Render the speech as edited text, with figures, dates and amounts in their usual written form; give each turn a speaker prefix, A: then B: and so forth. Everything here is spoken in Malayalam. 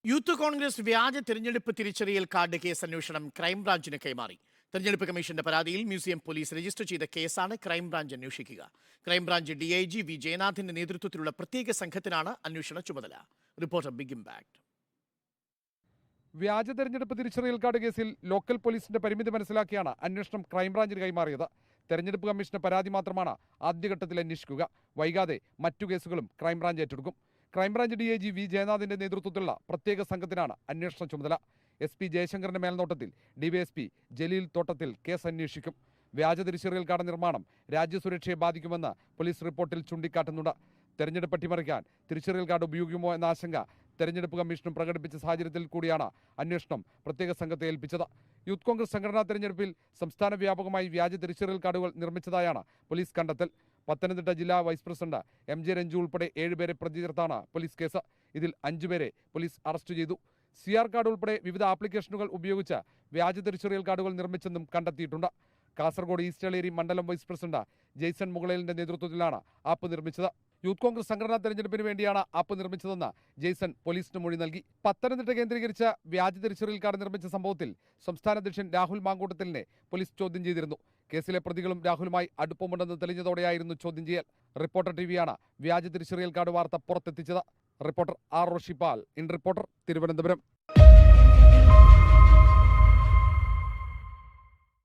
A: യൂത്ത് കോൺഗ്രസ് വ്യാജ തിരഞ്ഞെടുപ്പ് തിരിച്ചറിയൽ കാർഡ് കേസ് അന്വേഷണം ക്രൈംബ്രാഞ്ചിന് കൈമാറി. തെരഞ്ഞെടുപ്പ് കമ്മീഷന്റെ പരാതിയിൽ മ്യൂസിയം പോലീസ് രജിസ്റ്റർ ചെയ്ത കേസാണ് ക്രൈംബ്രാഞ്ച് അന്വേഷിക്കുക. ക്രൈംബ്രാഞ്ച് DIG വി ജയനാഥിന്റെ നേതൃത്വത്തിലുള്ള പ്രത്യേക സംഘത്തിനാണ് അന്വേഷണ ചുമതല. Reporter big impact.
B: വ്യാജ തെരഞ്ഞെടുപ്പ് തിരിച്ചറിയൽ കാർഡ് കേസിൽ ലോക്കൽ പോലീസിന്റെ പരിമിതി മനസ്സിലാക്കിയാണ് അന്വേഷണം ക്രൈംബ്രാഞ്ചിന് കൈമാറിയത്. തെരഞ്ഞെടുപ്പ് കമ്മീഷന്റെ പരാതി മാത്രമാണ് ആദ്യഘട്ടത്തിൽ അന്വേഷിക്കുക. വൈകാതെ മറ്റു കേസുകളും ക്രൈംബ്രാഞ്ച് ഏറ്റെടുക്കും. ക്രൈംബ്രാഞ്ച് DIG വി ജയനാഥിന്റെ നേതൃത്വത്തിലുള്ള പ്രത്യേക സംഘത്തിനാണ് അന്വേഷണ ചുമതല. SP ജയശങ്കറിന്റെ മേൽനോട്ടത്തിൽ DYSP ജലീൽ തോട്ടത്തിൽ കേസ് അന്വേഷിക്കും. വ്യാജ തിരിച്ചറിയൽ കാർഡ് നിർമ്മാണം രാജ്യസുരക്ഷയെ ബാധിക്കുമെന്ന് പോലീസ് റിപ്പോർട്ടിൽ ചൂണ്ടിക്കാട്ടുന്നുണ്ട്. തെരഞ്ഞെടുപ്പ് അട്ടിമറിക്കാൻ തിരിച്ചറിയൽ കാർഡ് ഉപയോഗിക്കുമോ എന്ന ആശങ്ക തെരഞ്ഞെടുപ്പ് കമ്മീഷനും പ്രകടിപ്പിച്ച സാഹചര്യത്തിൽ കൂടിയാണ് അന്വേഷണം പ്രത്യേക സംഘത്തെ ഏൽപ്പിച്ചത്. യൂത്ത് കോൺഗ്രസ് സംഘടനാ തെരഞ്ഞെടുപ്പിൽ സംസ്ഥാന വ്യാപകമായി വ്യാജ തിരിച്ചറിയൽ കാർഡുകൾ നിർമ്മിച്ചതായാണ് പോലീസ് കണ്ടെത്തൽ. പത്തനംതിട്ട ജില്ലാ വൈസ് പ്രസിഡന്റ് MJ രഞ്ജു ഉൾപ്പെടെ 7 പേരെ പ്രതി ചേർത്താണ് പോലീസ് കേസ്. ഇതിൽ 5 പേരെ പോലീസ് അറസ്റ്റ് ചെയ്തു. CR കാർഡ് ഉൾപ്പെടെ വിവിധ ആപ്ലിക്കേഷനുകൾ ഉപയോഗിച്ച് വ്യാജ തിരിച്ചറിയൽ കാർഡുകൾ നിർമ്മിച്ചെന്നും കണ്ടെത്തിയിട്ടുണ്ട്. കാസർഗോഡ് ഈസ്റ്റ് എളേരി മണ്ഡലം വൈസ് പ്രസിഡന്റ് ജെയ്സൺ മുകളേലിന്റെ നേതൃത്വത്തിലാണ് ആപ്പ് നിർമ്മിച്ചത്. യൂത്ത് കോൺഗ്രസ് സംഘടനാ തെരഞ്ഞെടുപ്പിന് വേണ്ടിയാണ് ആപ്പ് നിർമ്മിച്ചതെന്ന് ജെയ്സൺ പോലീസിന് മൊഴി നൽകി. പത്തനംതിട്ട കേന്ദ്രീകരിച്ച് വ്യാജ തിരിച്ചറിയൽ കാർഡ് നിർമ്മിച്ച സംഭവത്തിൽ സംസ്ഥാന അധ്യക്ഷൻ രാഹുൽ മാങ്കൂട്ടത്തിലിനെ പോലീസ് ചോദ്യം ചെയ്തിരുന്നു. കേസിലെ പ്രതികളും രാഹുലുമായി അടുപ്പമുണ്ടെന്ന് തെളിഞ്ഞതോടെയായിരുന്നു ചോദ്യം ചെയ്യൽ. റിപ്പോർട്ടർ TVയാണ് വ്യാജ തിരിച്ചറിയൽ കാർഡ് വാർത്ത പുറത്തെത്തിച്ചത്. Reporter R Roshipal, in reporter, Thiruvananthapuram.